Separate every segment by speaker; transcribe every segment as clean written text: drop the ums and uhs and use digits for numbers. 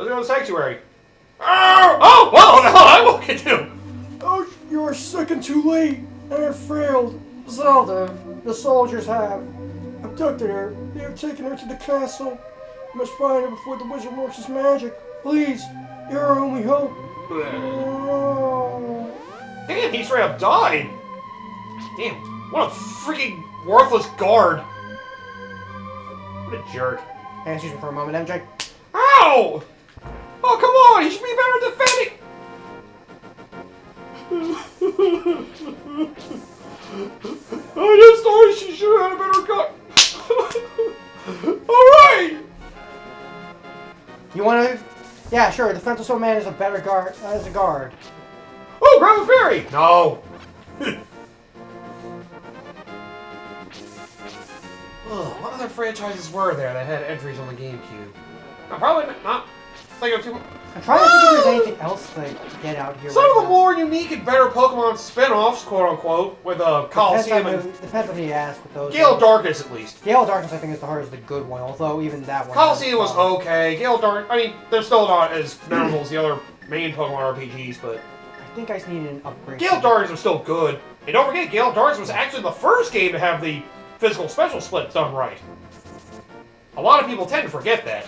Speaker 1: Let's go to the sanctuary. Oh! Well, what the hell I won't get to?
Speaker 2: Oh, you're sick and too late. And have failed. Zelda, the soldiers have abducted her. They have taken her to the castle. You must find her before the wizard works his magic. Please, you're our only hope. Oh.
Speaker 1: Damn, he straight up died. Damn, what a freaking worthless guard. What a jerk.
Speaker 2: Hey, excuse me for a moment, MJ.
Speaker 1: Ow! Oh, come on! He should be better at defending! I just thought she should have had a better cut. Alright!
Speaker 2: You wanna... Yeah, sure, the defensive man is a better guard as a guard.
Speaker 1: Oh, grab a fairy! No! What other franchises were there that had entries on the GameCube? No, probably not. Think of too much.
Speaker 2: I'm trying to think if there's anything else to get out here.
Speaker 1: Some of the more unique and better Pokemon spin-offs, quote-unquote, with Coliseum and...
Speaker 2: Depends on who you ask with those.
Speaker 1: Gale of Darkness, at least.
Speaker 2: Gale of Darkness, I think, is the hardest, the good one, although even that one...
Speaker 1: Coliseum was okay. Gale of Darkness, I mean, they're still not as memorable as the other main Pokemon RPGs, but...
Speaker 2: I think I just need an upgrade.
Speaker 1: Gale of Darkness was still good. And don't forget, Gale of Darkness was actually the first game to have the physical special split done right. A lot of people tend to forget that.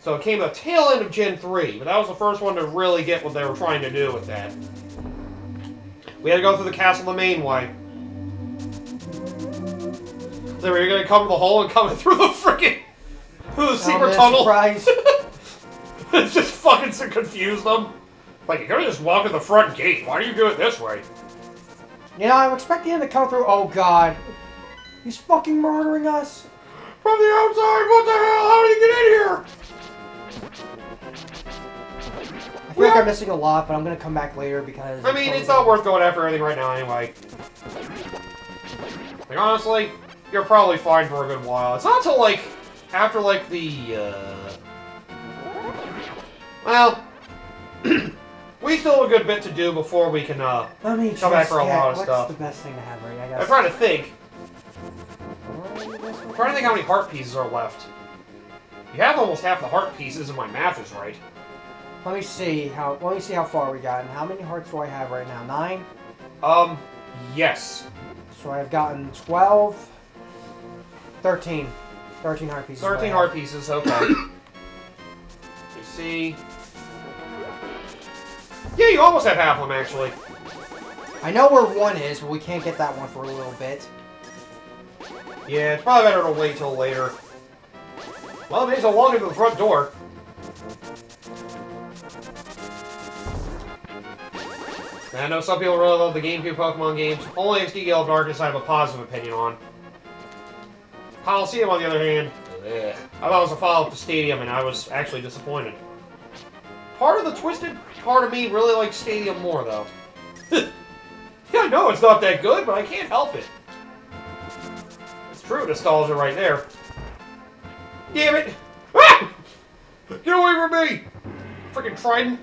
Speaker 1: So it came at the tail end of Gen 3, but that was the first one to really get what they were trying to do with that. We had to go through the castle the main way. So we're gonna come to the hole and come through the freaking secret tunnel.
Speaker 2: Surprise.
Speaker 1: It's just fucking so confused them. Like, you could have just walked in the front gate. Why do you do it this way?
Speaker 2: You know, I'm expecting him to come through. Oh god. He's fucking murdering us.
Speaker 1: From the outside, what the hell? How did he get in here?
Speaker 2: I feel like I'm missing a lot, but I'm gonna come back later because...
Speaker 1: I mean, it's not worth going after everything right now anyway. Like, honestly, you're probably fine for a good while. It's not till, like, after, like, the, well, we still have a good bit to do before we can,
Speaker 2: Let me
Speaker 1: come back for a lot of stuff.
Speaker 2: What's the best thing to have right now? I guess.
Speaker 1: I'm trying to think. I'm trying to think how many heart pieces are left. You have almost half the heart pieces if my math is right.
Speaker 2: Let me see how far we got and how many hearts do I have right now? 9?
Speaker 1: Yes.
Speaker 2: So I've gotten 12, 13. 13 heart pieces.
Speaker 1: 13 heart pieces, okay. You see. Yeah, you almost have half of them actually.
Speaker 2: I know where one is, but we can't get that one for a little bit.
Speaker 1: Yeah, it's probably better to wait till later. Well, it takes so long to the front door. And I know some people really love the GameCube Pokemon games. Only XD Gale of Darkness I have a positive opinion on. Coliseum, on the other hand, I thought it was a follow-up to Stadium, and I was actually disappointed. Part of the twisted part of me really likes Stadium more, though. Yeah, I know it's not that good, but I can't help it. It's true nostalgia right there. Damn it! Ah! Get away from me! Freaking Trident.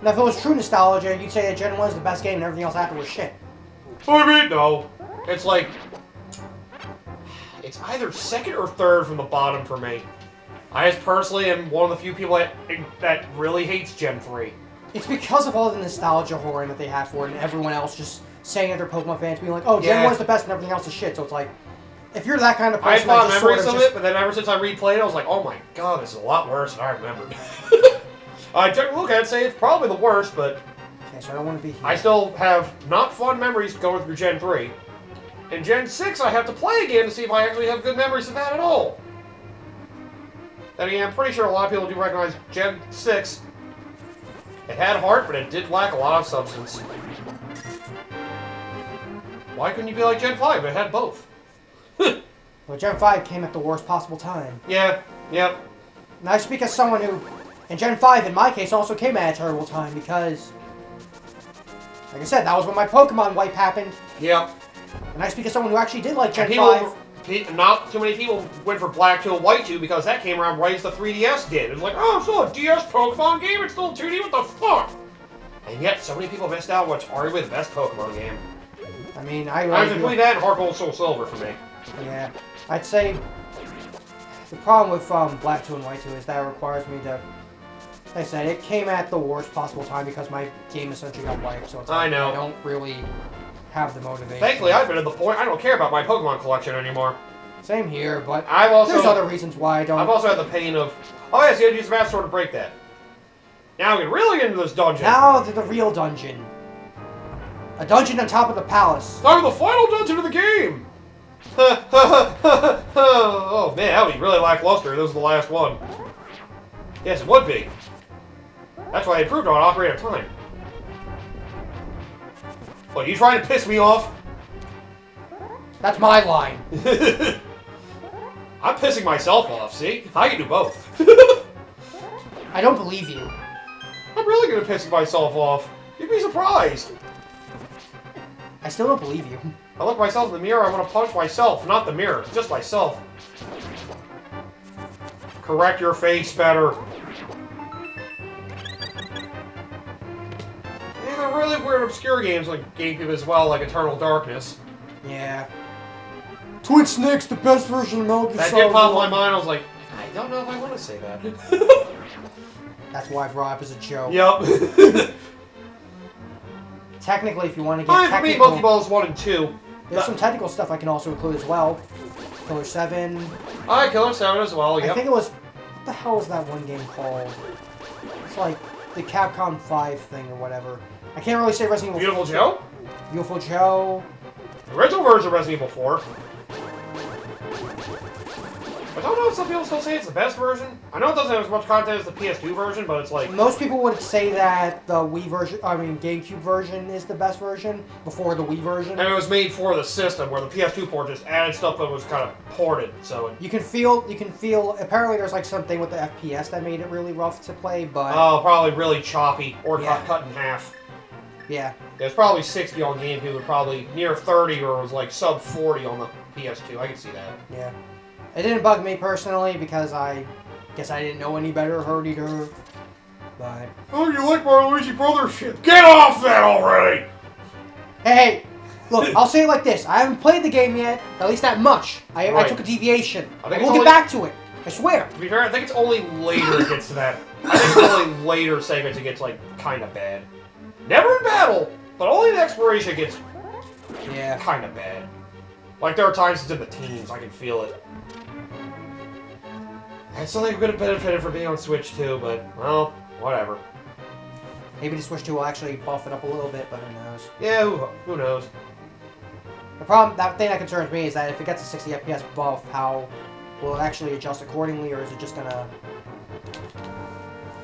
Speaker 2: Now, if it was true nostalgia, you'd say that Gen 1 is the best game and everything else after was shit.
Speaker 1: I mean, no. It's like... It's either second or third from the bottom for me. I just personally am one of the few people that really hates Gen 3.
Speaker 2: It's because of all the nostalgia whoring that they have for it and everyone else just saying that they're Pokemon fans being like, oh, Gen 1 is the best and everything else is shit. So it's like, if you're that kind of person...
Speaker 1: I had fond memories of it, but then ever since I replayed it, I was like, oh my god, this is a lot worse than I remembered. I took a look at it and say it's probably the worst, but...
Speaker 2: Okay, so I don't want to be here.
Speaker 1: I still have not fun memories going through Gen 3. In Gen 6, I have to play again to see if I actually have good memories of that at all. Then again, I'm pretty sure a lot of people do recognize Gen 6. It had heart, but it did lack a lot of substance. Why couldn't you be like Gen 5? It had both.
Speaker 2: Well, Gen 5 came at the worst possible time.
Speaker 1: Yeah, yep.
Speaker 2: And I speak as someone who, in Gen 5, in my case, also came at a terrible time because, like I said, that was when my Pokemon wipe happened.
Speaker 1: Yep.
Speaker 2: And I speak as someone who actually did like Gen
Speaker 1: 5. Not too many people went for Black 2 and White 2 because that came around right as the 3DS did. It was like, oh, it's still a DS Pokemon game, it's still 2D, what the fuck? And yet, so many people missed out what's arguably the best Pokemon game.
Speaker 2: I mean,
Speaker 1: I was between that and Heart Gold Soul Silver for me.
Speaker 2: Yeah. I'd say The problem with Black 2 and White 2 is that it requires me to... Like I said, it came at the worst possible time because my game essentially got wiped, so it's like,
Speaker 1: I know.
Speaker 2: I don't really have the motivation.
Speaker 1: Thankfully, I've been at the point I don't care about my Pokemon collection anymore.
Speaker 2: Same here, but
Speaker 1: there's
Speaker 2: other reasons why I don't...
Speaker 1: I've also had the pain of, oh yes, you had to use the Master Sword to break that. Now we can really get into this dungeon.
Speaker 2: Now to the real dungeon. A dungeon on top of the palace.
Speaker 1: Time for the final dungeon of the game! Oh man, that would be really lackluster. This was the last one. Yes, it would be. That's why I improved on Ocarina of Time. What, you trying to piss me off?
Speaker 2: That's my line.
Speaker 1: I'm pissing myself off, see? I can do both.
Speaker 2: I don't believe you.
Speaker 1: I'm really good at pissing myself off. You'd be surprised.
Speaker 2: I still don't believe you.
Speaker 1: I look myself in the mirror, I want to punch myself, not the mirror, just myself. Correct your face better. These are really weird, obscure games like GameCube as well, like Eternal Darkness.
Speaker 2: Yeah. Twin Snake's the best version of Metal Gear
Speaker 1: That
Speaker 2: Solid.
Speaker 1: did pop in my mind, I was like, I don't know if I want to say that.
Speaker 2: That's why I brought up as a joke.
Speaker 1: Yep.
Speaker 2: Technically, if you want to get
Speaker 1: For me,
Speaker 2: technical...
Speaker 1: Monkey Balls 1 and 2.
Speaker 2: There's some technical stuff I can also include as well. Killer 7.
Speaker 1: I Killer 7 as well, yep.
Speaker 2: I think it was... What the hell is that one game called? It's like the Capcom 5 thing or whatever. I can't really say Resident Evil...
Speaker 1: Beautiful Joe?
Speaker 2: Beautiful Joe.
Speaker 1: The original version of Resident Evil 4. I don't know if some people still say it's the best version. I know it doesn't have as much content as the PS2 version, but it's like...
Speaker 2: Most people would say that the Wii version, GameCube version is the best version before the Wii version.
Speaker 1: And it was made for the system, where the PS2 port just added stuff that was kind of ported, so...
Speaker 2: You can feel, apparently there's like something with the FPS that made it really rough to play, but...
Speaker 1: Oh, probably really choppy, or
Speaker 2: Yeah.
Speaker 1: cut in half.
Speaker 2: Yeah.
Speaker 1: It was probably 60 on GameCube, but probably near 30, or it was like sub 40 on the PS2. I can see that.
Speaker 2: Yeah. It didn't bug me personally because I guess I didn't know any better, heard either. But
Speaker 1: Oh, you like my Luigi Brothers shit? Get off that already!
Speaker 2: hey, look, I'll say it like this: I haven't played the game yet, at least that much. I
Speaker 1: Right.
Speaker 2: took a deviation.
Speaker 1: I think
Speaker 2: We'll
Speaker 1: it's
Speaker 2: get back to it. I swear.
Speaker 1: To be fair, I think it's only later it gets to that. I think it's only later segments it gets, like, kind of bad. Never in battle, but only in exploration it gets
Speaker 2: Yeah.
Speaker 1: kind of bad. Like, there are times it's in the teens, I can feel it. I still think we could have benefited from being on Switch too, but, well, whatever.
Speaker 2: Maybe the Switch 2 will actually buff it up a little bit, but who knows?
Speaker 1: Yeah, who knows?
Speaker 2: The problem, that thing that concerns me is that if it gets a 60 FPS buff, how will it actually adjust accordingly, or is it just gonna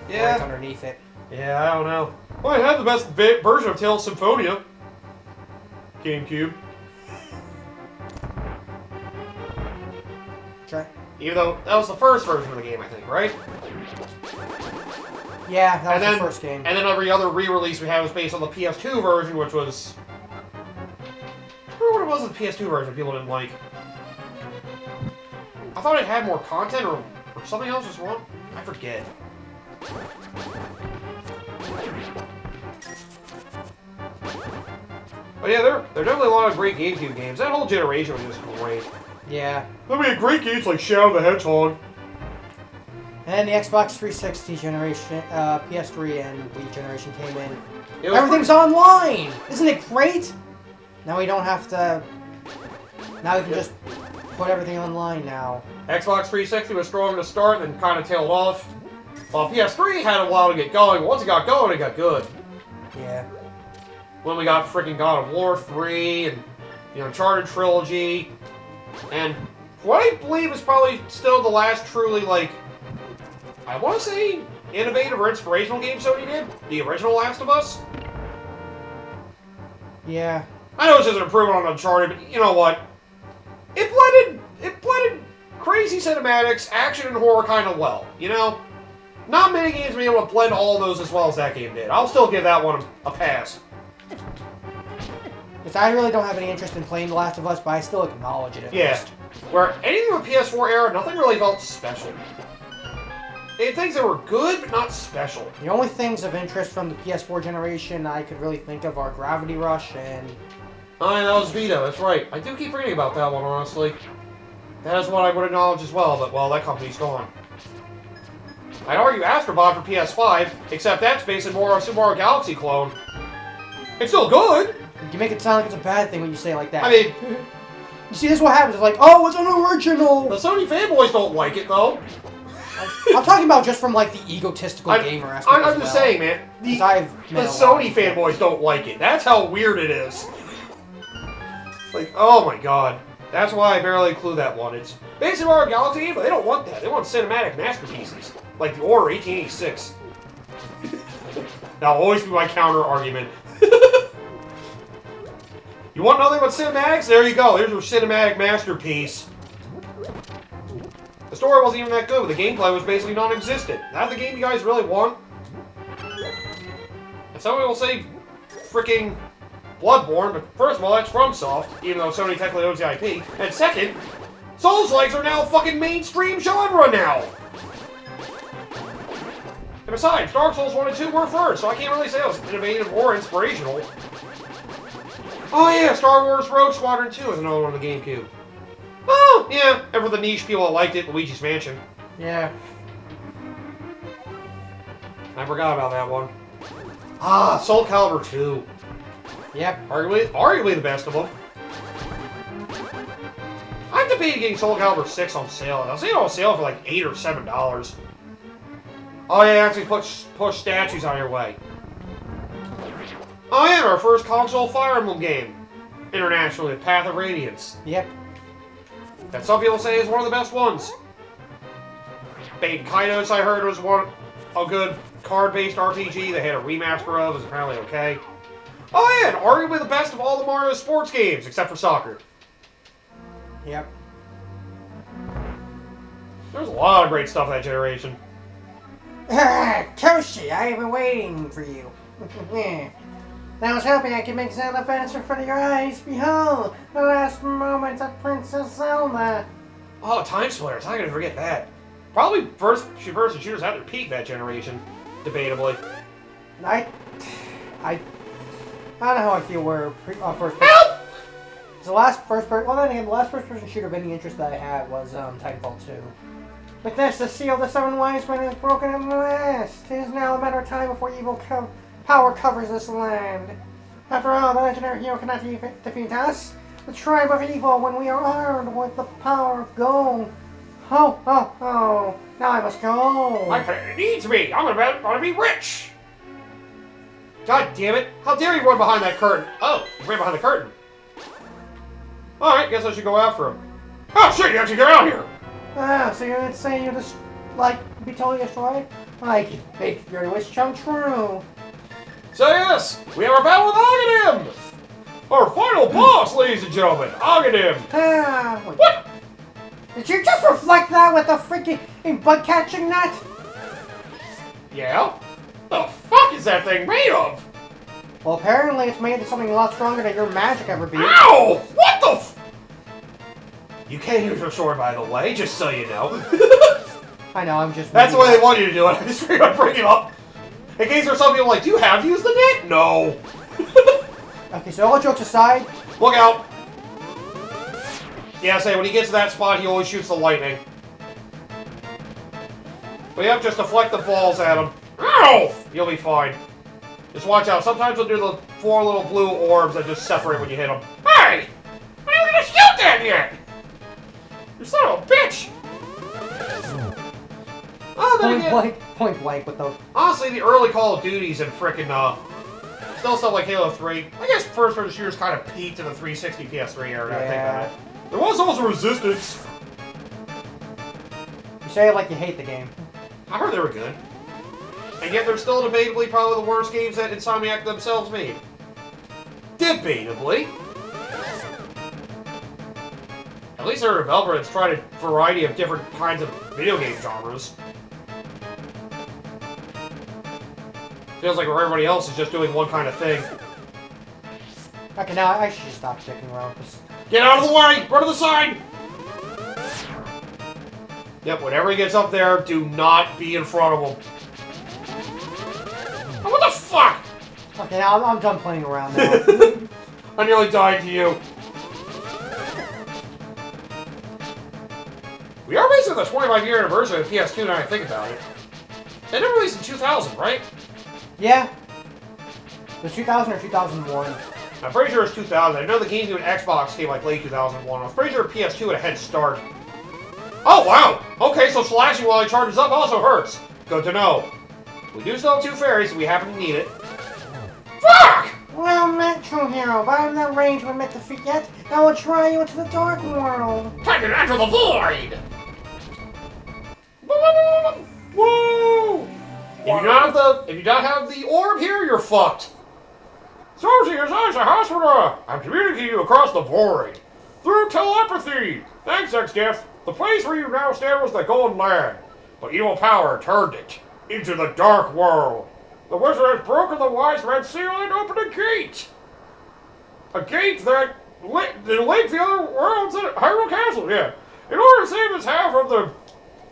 Speaker 2: break underneath it?
Speaker 1: Yeah, I don't know. Well, I had the best version of Tales of Symphonia. GameCube.
Speaker 2: Try.
Speaker 1: Even though that was the first version of the game, I think, right?
Speaker 2: Yeah, that was
Speaker 1: And
Speaker 2: the first game.
Speaker 1: And then every other re-release we had was based on the PS2 version, which was... I don't remember what it was in the PS2 version people didn't like. I thought it had more content, or something else was wrong. I forget. But yeah, there are definitely a lot of great GameCube games. That whole generation was just great.
Speaker 2: Yeah.
Speaker 1: I mean, great games like Shadow the Hedgehog.
Speaker 2: And then the Xbox 360 generation, PS3 and Wii generation came in.
Speaker 1: It was
Speaker 2: Everything's online! Isn't it great? Now we don't have to... Now we can just put everything online now.
Speaker 1: Xbox 360 was strong to start and then kind of tailed off. While PS3 had a while to get going. Once it got going, it got good.
Speaker 2: Yeah.
Speaker 1: When we got freaking God of War 3 and the Uncharted trilogy. And what I believe is probably still the last truly, like, I want to say innovative or inspirational game Sony did. The original Last of Us.
Speaker 2: Yeah.
Speaker 1: I know it's just an improvement on Uncharted, but you know what? It blended crazy cinematics, action, and horror kind of well, you know? Not many games have been able to blend all those as well as that game did. I'll still give that one a pass.
Speaker 2: Because I really don't have any interest in playing The Last of Us, but I still acknowledge it at least.
Speaker 1: Where anything with the PS4 era, nothing really felt special. Things that were good, but not special.
Speaker 2: The only things of interest from the PS4 generation I could really think of are Gravity Rush and...
Speaker 1: Oh, and that was Vita, that's right. I do keep forgetting about that one, honestly. That is what I would acknowledge as well, but, well, that company's gone. I'd argue Astrobot for PS5, except that's basically more a Super Mario Galaxy clone. It's still good!
Speaker 2: You make it sound like it's a bad thing when you say it like that.
Speaker 1: I mean...
Speaker 2: You see, this is what happens. It's like, oh, it's an original!
Speaker 1: The Sony fanboys don't like it, though.
Speaker 2: I'm talking about just from, like, the egotistical gamer aspect
Speaker 1: I'm just saying, man. The Sony fanboys don't like it. That's how weird it is. Like, oh my god. That's why I barely include that one. It's basically Mario Galaxy, but they don't want that. They want cinematic masterpieces. Like the Order 1886. That'll always be my counter argument. You want nothing but cinematics? There you go. Here's your cinematic masterpiece. The story wasn't even that good, but the gameplay was basically non-existent. That's the game you guys really want? And somebody will say freaking Bloodborne, but first of all, that's FromSoft, even though Sony technically owns the IP. And second, Souls-likes are now fucking mainstream genre now! And besides, Dark Souls 1 and 2 were first, so I can't really say it was innovative or inspirational. Oh yeah, Star Wars Rogue Squadron 2 is another one on the GameCube. Oh, yeah, ever the niche people that liked it, Luigi's Mansion.
Speaker 2: Yeah.
Speaker 1: I forgot about that one. Ah, Soul Calibur 2.
Speaker 2: Yep.
Speaker 1: Arguably the best of them. I'm debating getting Soul Calibur 6 on sale. I was seeing it on sale for like $8 or $7. Oh yeah, actually push statues on your way. Oh yeah, our first console Fire Emblem game. Internationally, Path of Radiance.
Speaker 2: Yep.
Speaker 1: That some people say is one of the best ones. Bait Kaitos, I heard, was a good card-based RPG they had a remaster of. It was apparently okay. Oh yeah, and arguably the best of all the Mario sports games, except for soccer.
Speaker 2: Yep.
Speaker 1: There's a lot of great stuff that generation.
Speaker 3: Koshi, I've been waiting for you. I was hoping I could make Zelda faster for your eyes. Behold, the last moments of Princess Zelda.
Speaker 1: Oh, Time Splitters. How could I forget that? Probably first-person shooters at their peak that generation, debatably.
Speaker 2: I don't know how I feel where first person.
Speaker 1: Help!
Speaker 2: The last first person. Well, then again, the last first person shooter of any interest that I had was Titanfall 2.
Speaker 3: With this, the seal of the seven wise men is broken at last. It is now a matter of time before evil power covers this land. After all, the legendary hero cannot defeat us. The tribe of evil, when we are armed with the power of gold. Oh. Now I must go.
Speaker 1: My planet needs me. I'm gonna be rich. God damn it. How dare you run behind that curtain? Oh, you ran behind the curtain. Alright, guess I should go after him. Oh shit, you have to get out here.
Speaker 3: Ah, so you're saying you just, be totally destroyed? Make your wish come true.
Speaker 1: So yes, we have our battle with Agahnim! Our final boss, ladies and gentlemen, Agahnim! What?
Speaker 3: Did you just reflect that with a freaking bug-catching net?
Speaker 1: Yeah? The fuck is that thing made of?
Speaker 2: Well, apparently it's made of something a lot stronger than your magic ever be.
Speaker 1: Ow! What the f- You can't use your sword, by the way, just so you know.
Speaker 2: I know, I'm just...
Speaker 1: That's the way they want you to do it. I just figured I'd bring it up. In case there's some people like, do you have used the net? No.
Speaker 2: Okay, so all jokes aside...
Speaker 1: Look out. Yeah, say, when he gets to that spot, he always shoots the lightning. But you have to just deflect the balls at him. Ow! You'll be fine. Just watch out. Sometimes they'll do the 4 little blue orbs that just separate when you hit them. Hey! Why are you gonna shoot that yet? You son of a bitch! Oh, then again,
Speaker 2: Point blank with those.
Speaker 1: honestly, the early Call of Duties and frickin' still stuff like Halo 3. I guess first-person shooters kind of peaked in the 360 PS3 era. Now I think about it. There was also Resistance.
Speaker 2: You say it like you hate the game.
Speaker 1: I heard they were good. And yet they're still debatably probably the worst games that Insomniac themselves made. Debatably. At least they're a developer that's tried a variety of different kinds of video game genres. Feels like everybody else is just doing one kind of thing.
Speaker 2: Okay, now I should just stop sticking around.
Speaker 1: Get out of the way! Run to the side! Yep, whenever he gets up there, do not be in front of him. Oh, what the fuck?
Speaker 2: Okay, now I'm done playing around now.
Speaker 1: I nearly died to you. We are basically the 25-year anniversary of PS2 now I think about it. It never released in 2000, right?
Speaker 3: Yeah. It was 2000 or 2001.
Speaker 1: I'm pretty sure it's 2000. I know the GameCube and Xbox came like late 2001. I was pretty sure PS2 had a head start. Oh, wow! Okay, so slashing while it charges up also hurts. Good to know. We do still have 2 fairies, so we happen to need it. Fuck!
Speaker 3: Well met, true hero, but I'm not ready to admit defeat yet. I will try you into the dark world.
Speaker 1: Time to enter the void! Woo! If you don't have the orb here, you're fucked. Sourcing is as a hospital. I'm communicating you across the void. Through telepathy. Thanks, X-Diff. The place where you now stand was the Golden Land. But evil power turned it into the dark world. The wizard has broken the wise man's seal and opened a gate. A gate that link the other worlds at Hyrule Castle, yeah. In order to save his half of the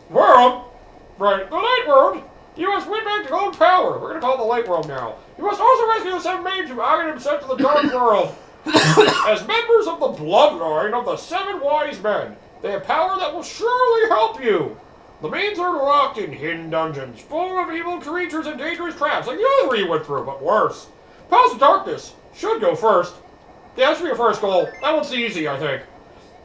Speaker 1: world, right, the light world, you must win back the golden power. We're gonna call it the light world now. You must also rescue the 7 mages who Agahnim sent to the dark world. As members of the bloodline of the 7 wise men, they have power that will surely help you. The mains are locked in hidden dungeons, full of evil creatures and dangerous traps, like the other 3 you went through, but worse. Palace of Darkness should go first. Yeah, that should be your first goal. That one's easy, I think.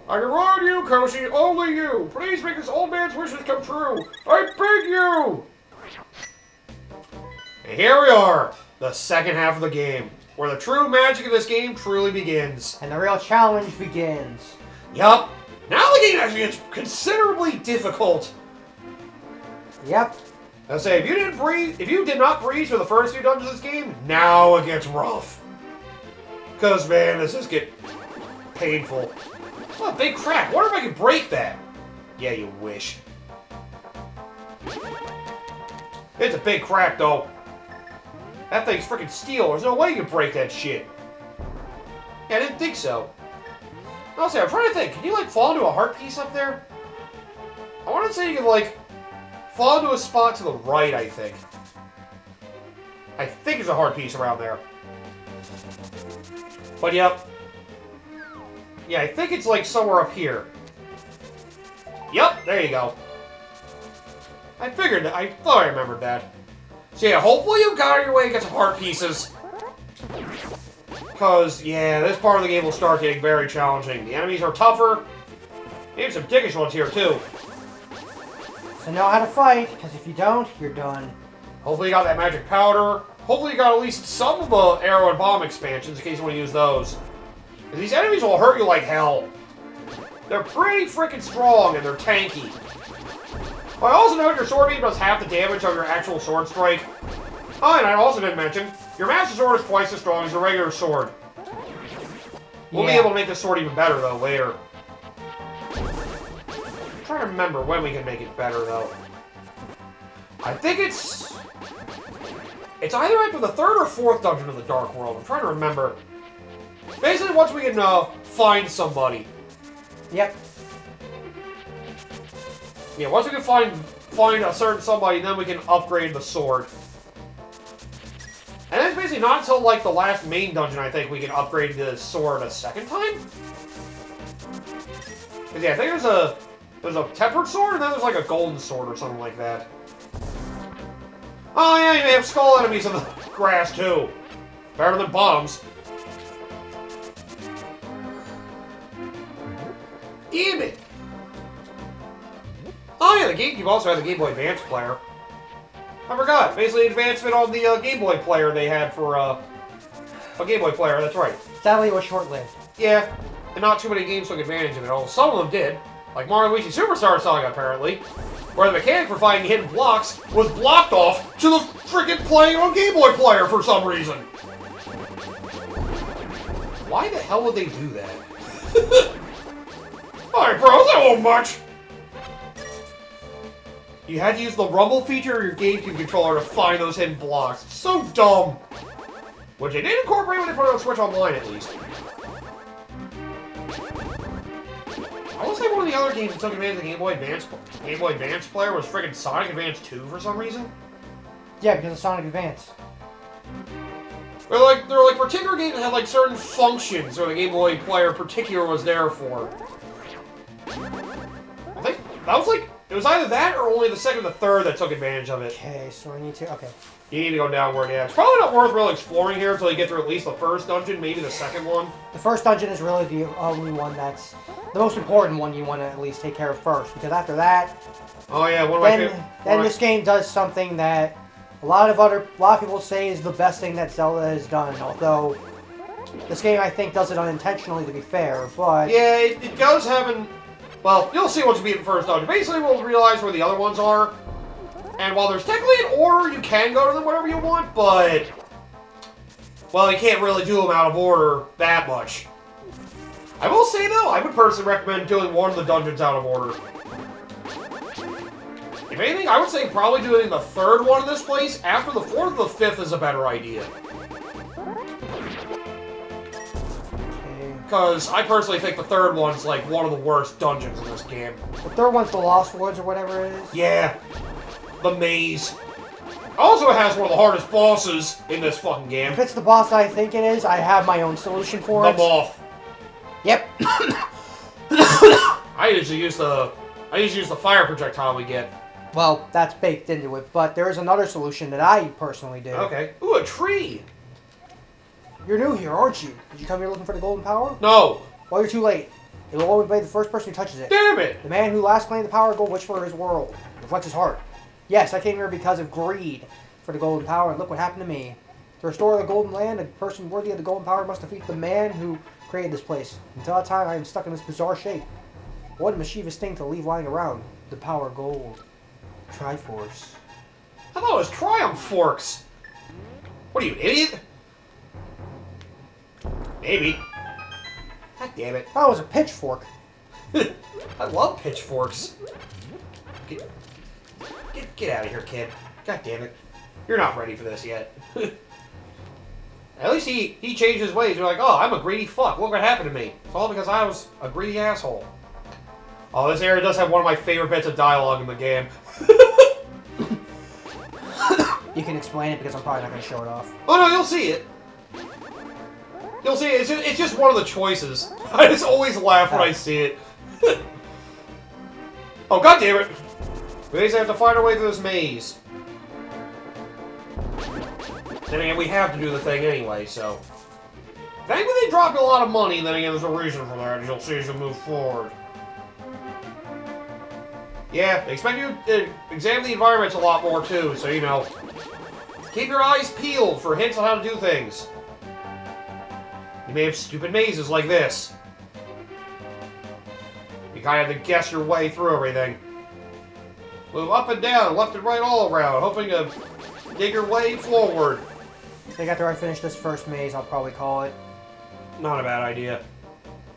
Speaker 1: I can rely on you, Koshi, only you. Please make this old man's wishes come true. I beg you. And here we are, the second half of the game, where the true magic of this game truly begins.
Speaker 3: And the real challenge begins.
Speaker 1: Yup. Now the game actually gets considerably difficult.
Speaker 3: Yep.
Speaker 1: I say, if you did not breeze through the first few dungeons of this game, now it gets rough. Because, man, this just get painful. Oh, a big crack. Wonder if I can break that. Yeah, you wish. It's a big crack, though. That thing's freaking steel. There's no way you can break that shit. Yeah, I didn't think so. Also, I'm trying to think. Can you, like, fall into a heart piece up there? I want to say you can, like, fall into a spot to the right, I think. I think there's a heart piece around there. But, yep. Yeah, I think it's, like, somewhere up here. Yep, there you go. I figured that. I thought I remembered that. So, yeah, hopefully you got your way and get some heart pieces. Because, yeah, this part of the game will start getting very challenging. The enemies are tougher. Maybe some dickish ones here, too.
Speaker 3: So know how to fight, because if you don't, you're done.
Speaker 1: Hopefully you got that magic powder. Hopefully you got at least some of the arrow and bomb expansions in case you want to use those. Because these enemies will hurt you like hell. They're pretty freaking strong and they're tanky. Well, I also know your sword beam does half the damage of your actual sword strike. Oh, and I also didn't mention, your master sword is twice as strong as your regular sword. We'll be able to make this sword even better, though, later. I'm trying to remember when we can make it better, though. I think it's either after the 3rd or 4th dungeon of the Dark World. I'm trying to remember. Basically, once we can find somebody.
Speaker 3: Yep.
Speaker 1: Yeah, once we can find a certain somebody, then we can upgrade the sword. And it's basically not until, like, the last main dungeon, I think, we can upgrade the sword a second time? Because, yeah, I think there's a tempered sword, and then there's, like, a golden sword or something like that. Oh, yeah, you may have skull enemies in the grass, too. Better than bombs. Damn it! Oh, yeah, the GameCube also had the Game Boy Advance player. I forgot. Basically, advancement on the Game Boy player they had for a Game Boy player. That's right.
Speaker 3: Sadly, it was short-lived.
Speaker 1: Yeah, and not too many games took advantage of it. All some of them did, like Mario & Luigi Superstar Saga, apparently, where the mechanic for finding hidden blocks was blocked off to the freaking playing on Game Boy player for some reason. Why the hell would they do that? Alright, bro, that wasn't much. You had to use the rumble feature of your GameCube controller to find those hidden blocks. It's so dumb. Which they did incorporate when they put it on Switch Online, at least. I will say one of the other games that took advantage of the Game Boy Advance player was freaking Sonic Advance 2 for some reason.
Speaker 3: Yeah, because of Sonic Advance.
Speaker 1: There were like particular games that had like certain functions, or the Game Boy player in particular was there for. I think That was like, it was either that or only the second or the third that took advantage of it.
Speaker 3: Okay, so I need to. Okay.
Speaker 1: You need to go downward, yeah. It's probably not worth really exploring here until you get through at least the first dungeon, maybe the second one.
Speaker 3: The first dungeon is really the only one that's the most important one you want to at least take care of first, because after that,
Speaker 1: Oh yeah, one of my favorite.
Speaker 3: then this game does something that a lot of people say is the best thing that Zelda has done. Although this game, I think, does it unintentionally, to be fair. But
Speaker 1: Yeah, it does have an. Well, you'll see once you beat the first dungeon. Basically, we'll realize where the other ones are. And while there's technically an order, you can go to them whenever you want, but... Well, you can't really do them out of order that much. I will say, though, I would personally recommend doing one of the dungeons out of order. If anything, I would say probably doing the third one in this place after the fourth or the fifth is a better idea. Because I personally think the third one's like one of the worst dungeons in this game.
Speaker 3: the third one's the Lost Woods or whatever it is.
Speaker 1: Yeah. The maze. Also, it has one of the hardest bosses in this fucking game.
Speaker 3: If it's the boss I think it is, I have my own solution for
Speaker 1: The
Speaker 3: it.
Speaker 1: moth.
Speaker 3: Yep.
Speaker 1: I usually use the fire projectile we get.
Speaker 3: Well, that's baked into it, but there is another solution that I personally do.
Speaker 1: Okay. Ooh, a tree.
Speaker 3: You're new here, aren't you? Did you come here looking for the golden power?
Speaker 1: No.
Speaker 3: Well, you're too late. It will only be the first person who touches it.
Speaker 1: Damn it.
Speaker 3: The man who last claimed the power of gold wished for his world. Reflects his heart. Yes, I came here because of greed for the golden power, and look what happened to me. To restore the golden land, a person worthy of the golden power must defeat the man who created this place. Until that time, I am stuck in this bizarre shape. What a mischievous thing to leave lying around. The power of gold. Triforce.
Speaker 1: I thought it was Triumph Forks. What are you, an idiot? Maybe. God damn it.
Speaker 3: That was a pitchfork.
Speaker 1: I love pitchforks. Get out of here, kid. God damn it. You're not ready for this yet. At least he changed his ways. You're like, oh, I'm a greedy fuck. Look what happened to me. It's all because I was a greedy asshole. Oh, this area does have one of my favorite bits of dialogue in the game.
Speaker 3: You can explain it because I'm probably not going to show it off.
Speaker 1: Oh no, you'll see it. You'll see it. It's just one of the choices. I just always laugh when I see it. Oh, god damn it. We basically have to find our way through this maze. Then again, we have to do the thing anyway, so... Thankfully they dropped a lot of money, then again, there's a reason for that, as you'll see as you move forward. Yeah, they expect you to examine the environments a lot more, too, so, you know... Keep your eyes peeled for hints on how to do things. You may have stupid mazes like this. You kind of have to guess your way through everything. Move up and down, left and right all around, hoping to dig your way forward.
Speaker 3: I think after I finish this first maze, I'll probably call it.
Speaker 1: Not a bad idea.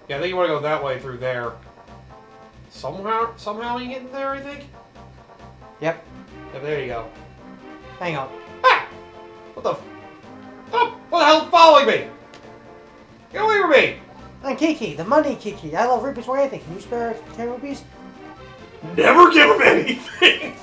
Speaker 1: Yeah, I think you want to go that way through there. Somehow you get in there, I think?
Speaker 3: Yep.
Speaker 1: Yeah, there you go.
Speaker 3: Hang on.
Speaker 1: Ah! What the what the hell is following me? Get away from me!
Speaker 3: I'm Kiki, the money Kiki. I love rupees for anything. Can you spare 10 rupees?
Speaker 1: Never give him anything!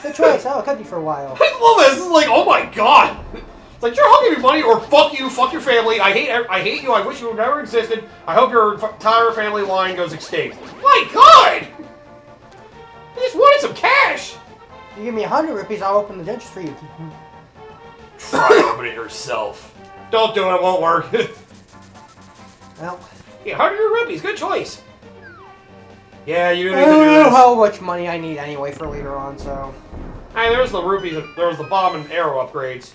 Speaker 3: Good choice. I'll cut you for a while.
Speaker 1: I love this. This is like, oh my god! It's like, sure, I'll give you money, or fuck you, fuck your family. I hate you. I wish you never existed. I hope your entire family line goes extinct. My god! I just wanted some cash.
Speaker 3: You give me 100 rupees, I'll open the dentures for you.
Speaker 1: Try to open it yourself. Don't do it. It won't work.
Speaker 3: Well,
Speaker 1: Yeah, 100 rupees. Good choice. Yeah, you
Speaker 3: I
Speaker 1: need to
Speaker 3: don't
Speaker 1: do
Speaker 3: know
Speaker 1: this.
Speaker 3: how much money I need anyway for later on, so...
Speaker 1: Hey, there's the rupees. There's the bomb and arrow upgrades.